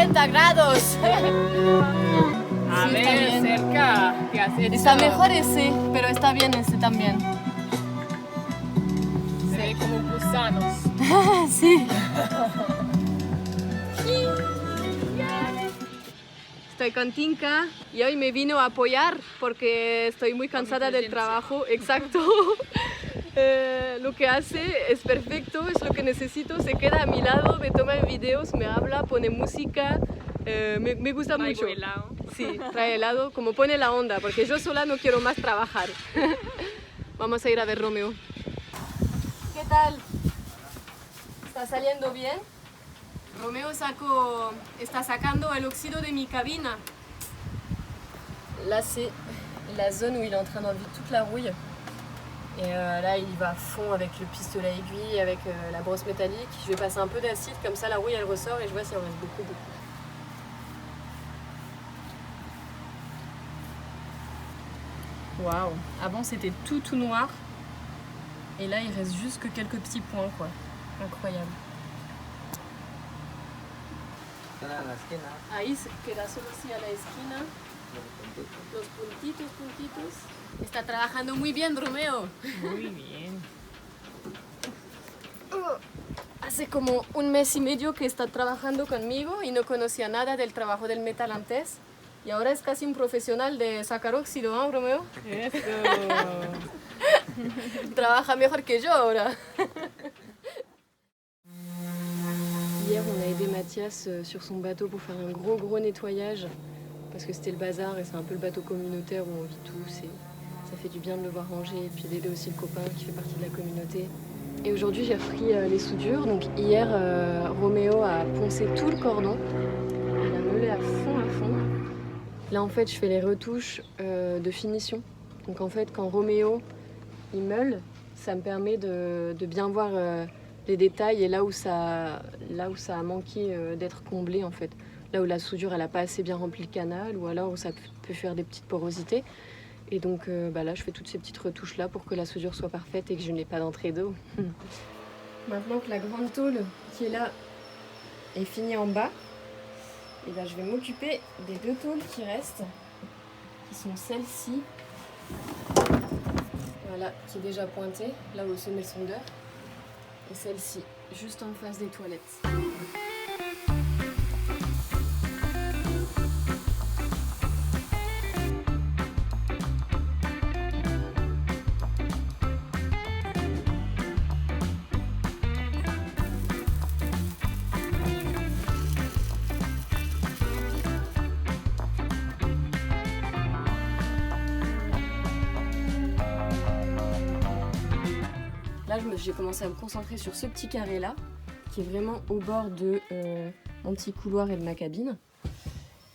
30 grados. A Sí, ver, está bien. cerca. ¿Qué has hecho? Está mejor ese, pero está bien ese también. Se ve como gusanos. Sí. Estoy con Tinka y hoy me vino a apoyar porque estoy muy cansada del trabajo. Exacto. Lo que hace es perfecto, es lo que necesito. Se queda a mi lado, me toma videos, me habla, pone música. Me gusta Traigo mucho. helado. Sí, trae helado, como pone la onda, porque yo sola no quiero más trabajar. Vamos a ir a ver Romeo. ¿Qué tal? ¿Está saliendo bien? Romeo está sacando el óxido de mi cabina. Là, c'est la zone où il est en train d'enlever toute la rouille. Et là, il va à fond avec le pistolet à aiguille, avec la brosse métallique. Je vais passer un peu d'acide, comme ça la rouille elle ressort et je vois s'il en reste beaucoup. Waouh! Avant c'était tout noir. Et là, il reste juste que quelques petits points, quoi. Incroyable. Ahí queda solo así a la esquina. Los puntitos. Está trabajando muy bien, Romeo. Muy bien. Hace como un mes y medio que está trabajando conmigo y no conocía nada del trabajo del metal antes. Y ahora es casi un profesional de sacar óxido, ¿no, Romeo? Eso. Trabaja mejor que yo ahora. Hier, on a aidé Mathias sur son bateau pour faire un gros nettoyage parce que c'était le bazar et c'est un peu le bateau communautaire où on vit tous et ça fait du bien de le voir ranger et puis d'aider aussi le copain qui fait partie de la communauté. Et aujourd'hui, j'ai repris les soudures. Donc hier, Roméo a poncé tout le cordon. Il a meulé à fond. Là, en fait, je fais les retouches de finition. Donc en fait, quand Roméo il meule, ça me permet de bien voir les détails et là où ça a manqué d'être comblé en fait. Là où la soudure elle a pas assez bien rempli le canal ou alors où ça peut faire des petites porosités. Et donc là je fais toutes ces petites retouches là pour que la soudure soit parfaite et que je n'ai pas d'entrée d'eau. Maintenant que la grande tôle qui est là est finie en bas, et je vais m'occuper des deux tôles qui restent, qui sont celles-ci. Voilà, qui est déjà pointée, là où se met le sondeur. Et celle-ci, juste en face des toilettes. Là, j'ai commencé à me concentrer sur ce petit carré-là, qui est vraiment au bord de mon petit couloir et de ma cabine.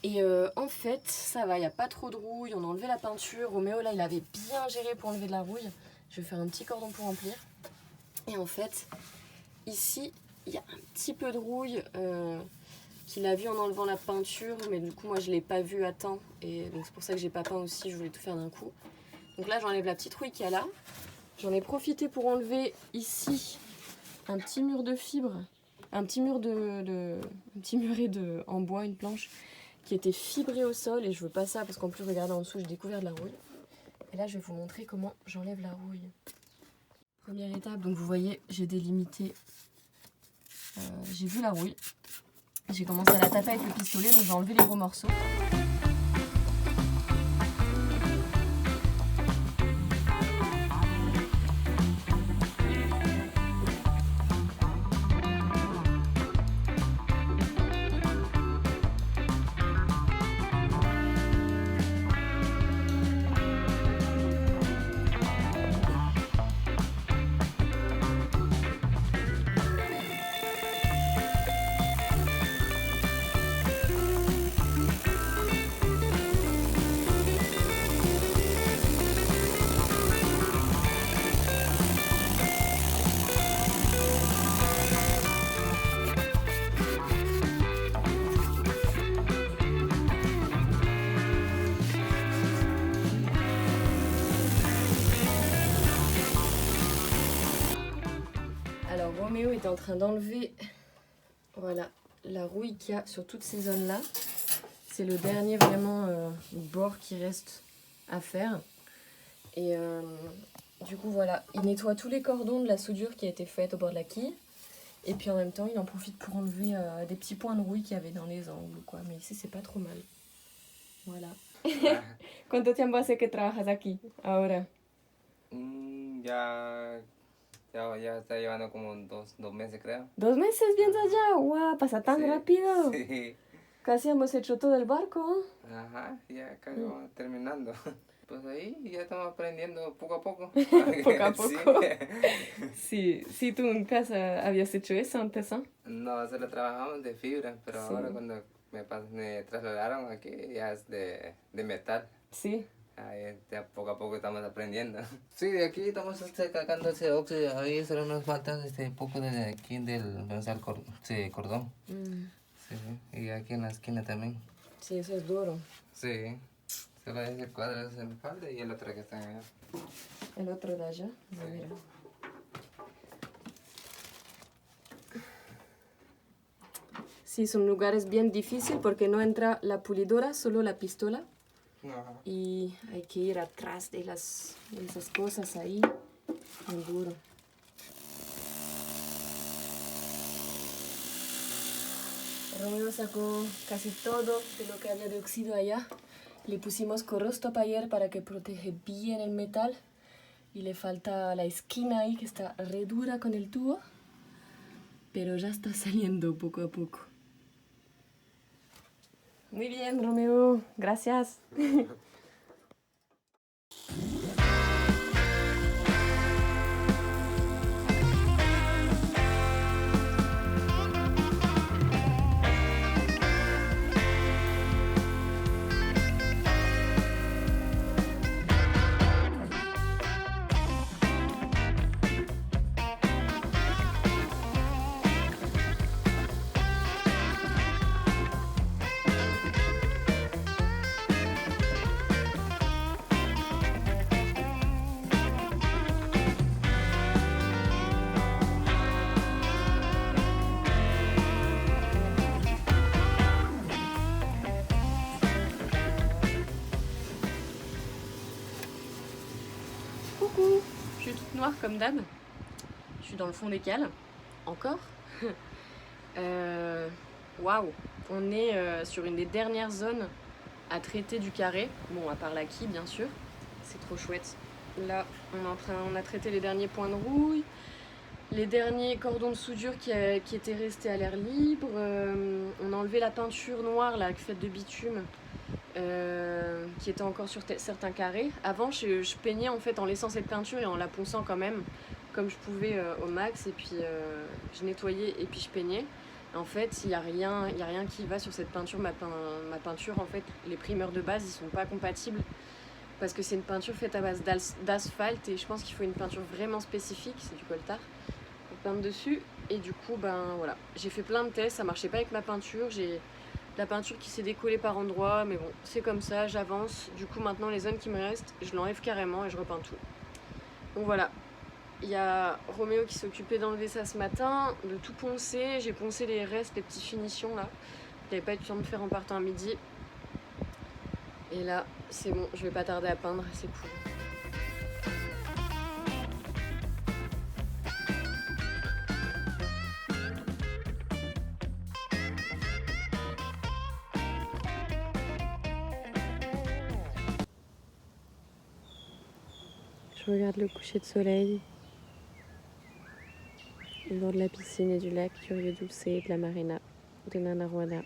Et en fait, ça va, il n'y a pas trop de rouille, on a enlevé la peinture. Roméo, là, il avait bien géré pour enlever de la rouille. Je vais faire un petit cordon pour remplir. Et en fait, ici, il y a un petit peu de rouille qu'il a vu en enlevant la peinture, mais du coup, moi, je ne l'ai pas vu à temps. Et donc, c'est pour ça que j'ai pas peint aussi, je voulais tout faire d'un coup. Donc là, j'enlève la petite rouille qu'il y a là. J'en ai profité pour enlever ici un petit mur de fibre, un petit muret en bois, une planche, qui était fibré au sol et je veux pas ça parce qu'en plus, regardez en dessous, j'ai découvert de la rouille. Et là, je vais vous montrer comment j'enlève la rouille. Première étape, donc vous voyez, j'ai délimité, j'ai vu la rouille. J'ai commencé à la taper avec le pistolet, donc j'ai enlevé les gros morceaux. Alors Roméo est en train d'enlever, voilà, la rouille qu'il y a sur toutes ces zones-là. C'est le dernier vraiment bord qui reste à faire. Et du coup, voilà, il nettoie tous les cordons de la soudure qui a été faite au bord de la quille. Et puis en même temps, il en profite pour enlever des petits points de rouille qu'il y avait dans les angles, quoi. Mais ici, c'est pas trop mal. Voilà. ¿Cuánto tiempo hace que trabajas aquí ahora? Ya está llevando como dos meses, creo. 2 meses piensas ya. ¡Wow! Pasa tan Sí, rápido. Sí. Casi hemos hecho todo el barco. Ajá, ya casi vamos terminando. Pues ahí ya estamos aprendiendo poco a poco. Poco a Sí. poco. Sí, sí, tú en casa habías hecho eso antes, ¿no? No, solo trabajamos de fibra, pero Sí. ahora cuando me trasladaron aquí ya es de metal. Sí. Ahí ya poco a poco estamos aprendiendo. Sí, de aquí estamos sacando ese óxido. Ahí solo nos falta poco de aquí donde está el cordón. Sí, y aquí en la esquina también. Sí, eso es duro. Sí, solo ese cuadro se me falta y el otro que está allá. El otro de allá. Mira. Sí, son lugares bien difíciles porque no entra la pulidora, solo la pistola. Ajá. Y hay que ir atrás de esas cosas ahí. Muy duro. Romeo sacó casi todo de lo que había de óxido allá. Le pusimos corrostop ayer para que protege bien el metal. Y le falta la esquina ahí que está re dura con el tubo. Pero ya está saliendo poco a poco. Muy bien, Romeo. Gracias. Coucou, je suis toute noire comme d'hab. Je suis dans le fond des cales. Encore. Waouh, on est sur une des dernières zones à traiter du carré. Bon, à part la quille, bien sûr. C'est trop chouette. Là, on a traité les derniers points de rouille, les derniers cordons de soudure qui étaient restés à l'air libre. On a enlevé la peinture noire là, faite de bitume. Qui était encore sur certains carrés. Avant, je peignais en fait en laissant cette peinture et en la ponçant quand même, comme je pouvais au max. Et puis je nettoyais et puis je peignais. En fait, il y a rien qui va sur cette peinture. Ma peinture, en fait, les primeurs de base, ils sont pas compatibles parce que c'est une peinture faite à base d'asphalte et je pense qu'il faut une peinture vraiment spécifique. C'est du coltar pour peindre dessus. Et du coup, ben voilà, j'ai fait plein de tests. Ça marchait pas avec ma peinture. J'ai la peinture qui s'est décollée par endroits, mais bon, c'est comme ça, j'avance. Du coup, maintenant, les zones qui me restent, je l'enlève carrément et je repeins tout. Donc voilà, il y a Roméo qui s'est occupé d'enlever ça ce matin, de tout poncer. J'ai poncé les restes, les petites finitions là. Je n'avais pas eu le temps de faire en partant à midi. Et là, c'est bon, je vais pas tarder à peindre, c'est cool. Je regarde le coucher de soleil au bord de la piscine et du lac du Rio Dulce et de la marina de Nanaruana.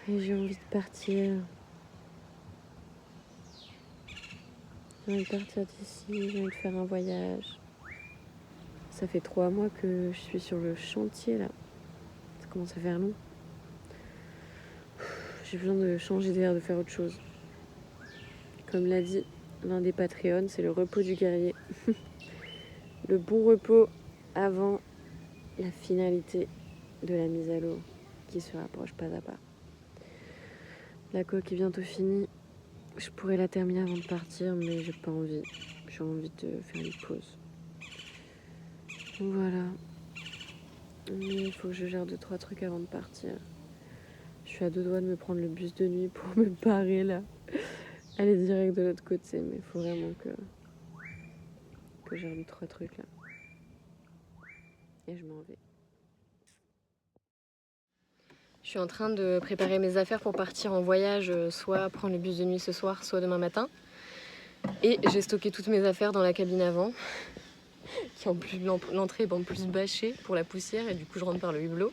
Et j'ai envie de partir. J'ai envie de partir d'ici, j'ai envie de faire un voyage. Ça fait 3 mois que je suis sur le chantier là. Ça commence à faire long. J'ai besoin de changer d'air, de faire autre chose. Comme l'a dit l'un des Patreons, c'est le repos du guerrier. Le bon repos avant la finalité de la mise à l'eau qui se rapproche pas à pas. La coque est bientôt finie. Je pourrais la terminer avant de partir, mais j'ai pas envie. J'ai envie de faire une pause. Donc voilà. Mais il faut que je gère 2-3 trucs avant de partir. Je suis à 2 doigts de me prendre le bus de nuit pour me barrer là. Aller direct de l'autre côté, mais il faut vraiment que je gère 2-3 trucs là. Et je m'en vais. Je suis en train de préparer mes affaires pour partir en voyage, soit prendre le bus de nuit ce soir, soit demain matin. Et j'ai stocké toutes mes affaires dans la cabine avant, qui en plus l'entrée est en plus bâchée pour la poussière et du coup je rentre par le hublot.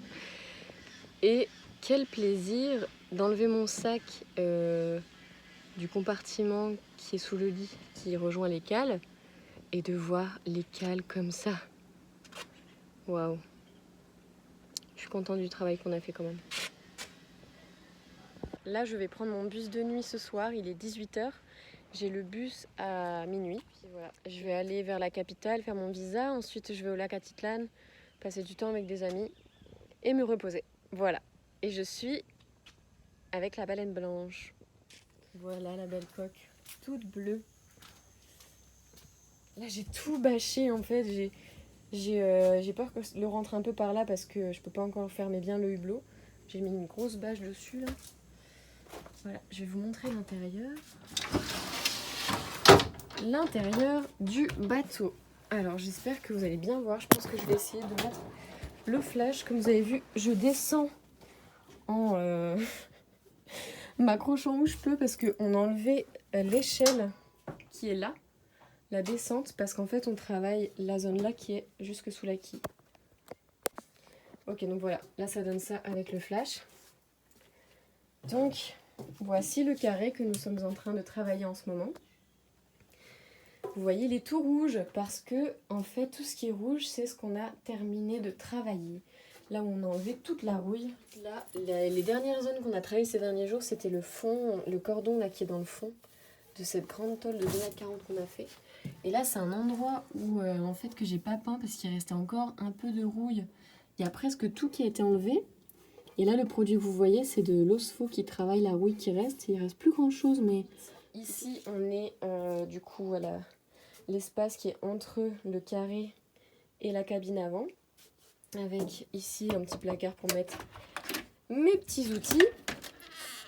Et quel plaisir d'enlever mon sac du compartiment qui est sous le lit, qui rejoint les cales, et de voir les cales comme ça. Waouh. Je suis contente du travail qu'on a fait quand même. Là, je vais prendre mon bus de nuit ce soir, il est 18h. J'ai le bus à minuit. Puis voilà, je vais aller vers la capitale, faire mon visa. Ensuite, je vais au lac Atitlan, passer du temps avec des amis et me reposer. Voilà. Et je suis avec la baleine blanche. Voilà la belle coque, toute bleue. Là, j'ai tout bâché en fait. J'ai peur que le rentre un peu par là parce que je peux pas encore fermer bien le hublot. J'ai mis une grosse bâche dessus là. Voilà, je vais vous montrer l'intérieur. L'intérieur du bateau. Alors j'espère que vous allez bien voir. Je pense que je vais essayer de mettre le flash. Comme vous avez vu, je descends en m'accrochant où je peux parce qu'on a enlevé l'échelle qui est là, la descente, parce qu'en fait on travaille la zone là qui est jusque sous la quille. Ok, donc voilà, là ça donne ça avec le flash. Donc voici le carré que nous sommes en train de travailler en ce moment. Vous voyez, il est tout rouge parce que, en fait, tout ce qui est rouge, c'est ce qu'on a terminé de travailler. Là où on a enlevé toute la rouille. Là, les dernières zones qu'on a travaillées ces derniers jours, c'était le fond, le cordon là qui est dans le fond de cette grande tôle de 2,40 m qu'on a fait. Et là, c'est un endroit où, en fait, que j'ai pas peint parce qu'il restait encore un peu de rouille. Il y a presque tout qui a été enlevé. Et là, le produit que vous voyez, c'est de l'osfo qui travaille la rouille qui reste. Il reste plus grand chose, mais ici, on est du coup à l'espace qui est entre le carré et la cabine avant. Avec ici un petit placard pour mettre mes petits outils,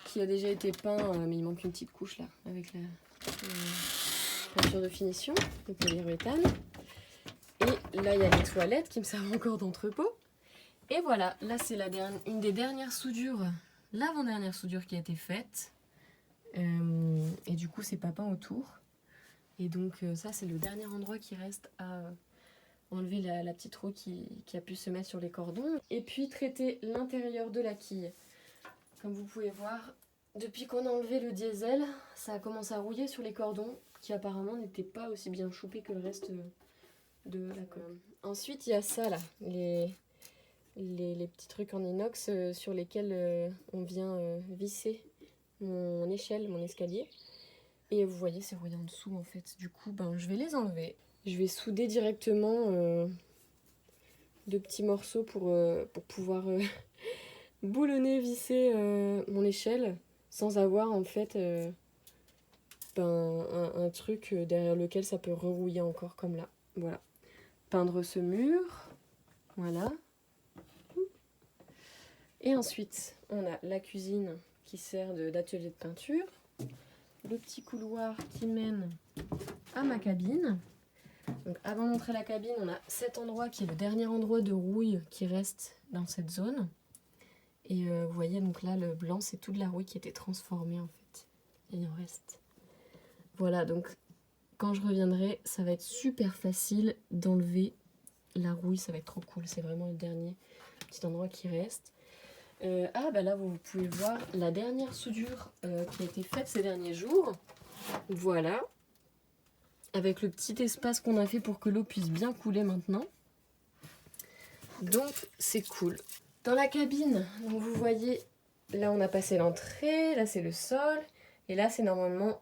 qui a déjà été peint, mais il manque une petite couche là, avec la peinture de finition, le polyuréthane. Et là, il y a les toilettes qui me servent encore d'entrepôt. Et voilà, là c'est une des dernières soudures, l'avant-dernière soudure qui a été faite. Et du coup, c'est pas peint autour. Et donc ça, c'est le dernier endroit qui reste à enlever la petite roue qui a pu se mettre sur les cordons. Et puis traiter l'intérieur de la quille. Comme vous pouvez voir, depuis qu'on a enlevé le diesel, ça a commencé à rouiller sur les cordons, qui apparemment n'étaient pas aussi bien choupés que le reste de la coque. Ensuite, il y a ça là, les petits trucs en inox sur lesquels on vient visser mon échelle, mon escalier. Et vous voyez, c'est rouillé en dessous en fait. Du coup, je vais les enlever. Je vais souder directement 2 petits morceaux pour pouvoir boulonner, visser mon échelle sans avoir en fait un truc derrière lequel ça peut rerouiller encore comme là. Voilà. Peindre ce mur. Voilà. Et ensuite, on a la cuisine qui sert d'atelier de peinture. Le petit couloir qui mène à ma cabine. Donc avant d'entrer à la cabine, on a cet endroit qui est le dernier endroit de rouille qui reste dans cette zone. Et vous voyez, donc là, le blanc, c'est toute la rouille qui a été transformée en fait. Et il en reste. Voilà, donc quand je reviendrai, ça va être super facile d'enlever la rouille. Ça va être trop cool. C'est vraiment le dernier petit endroit qui reste. Là, vous pouvez voir la dernière soudure qui a été faite ces derniers jours. Voilà. Avec le petit espace qu'on a fait pour que l'eau puisse bien couler maintenant. Donc, c'est cool. Dans la cabine, donc vous voyez, là on a passé l'entrée, là c'est le sol, et là c'est normalement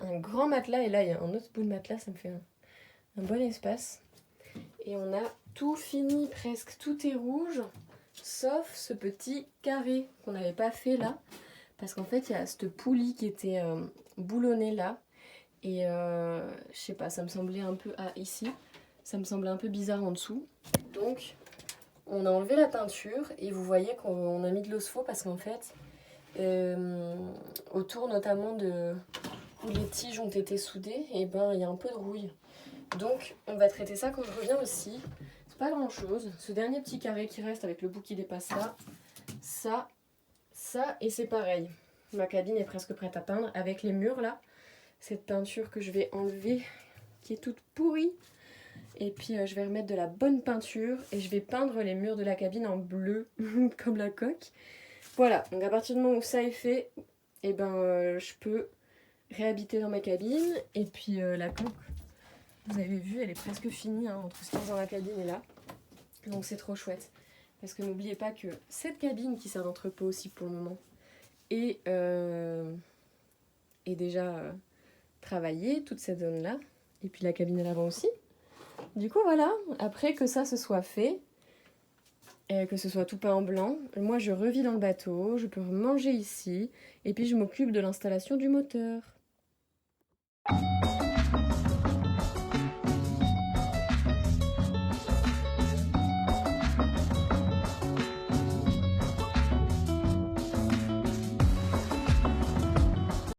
un grand matelas, et là il y a un autre bout de matelas, ça me fait un bon espace. Et on a tout fini presque, tout est rouge, sauf ce petit carré qu'on n'avait pas fait là, parce qu'en fait il y a cette poulie qui était boulonnée là, et je sais pas, ça me semblait un peu, ici, ça me semblait un peu bizarre en dessous, donc On a enlevé la peinture et vous voyez qu'on a mis de l'osfo parce qu'en fait, autour notamment de où les tiges ont été soudées, et ben il y a un peu de rouille. Donc on va traiter ça quand je reviens aussi. C'est pas grand chose. Ce dernier petit carré qui reste avec le bout qui dépasse là, ça et c'est pareil. Ma cabine est presque prête à peindre avec les murs là. Cette peinture que je vais enlever qui est toute pourrie. Et puis je vais remettre de la bonne peinture et je vais peindre les murs de la cabine en bleu comme la coque. Voilà, donc à partir du moment où ça est fait, et ben je peux réhabiter dans ma cabine. Et puis la coque, vous avez vu, elle est presque finie hein, entre ce qui est dans la cabine et là. Donc c'est trop chouette. Parce que n'oubliez pas que cette cabine qui sert d'entrepôt aussi pour le moment est déjà travaillée, toute cette zone-là. Et puis la cabine à l'avant aussi. Du coup voilà, après que ça se soit fait, que ce soit tout peint en blanc, moi je revis dans le bateau, je peux manger ici, et puis je m'occupe de l'installation du moteur.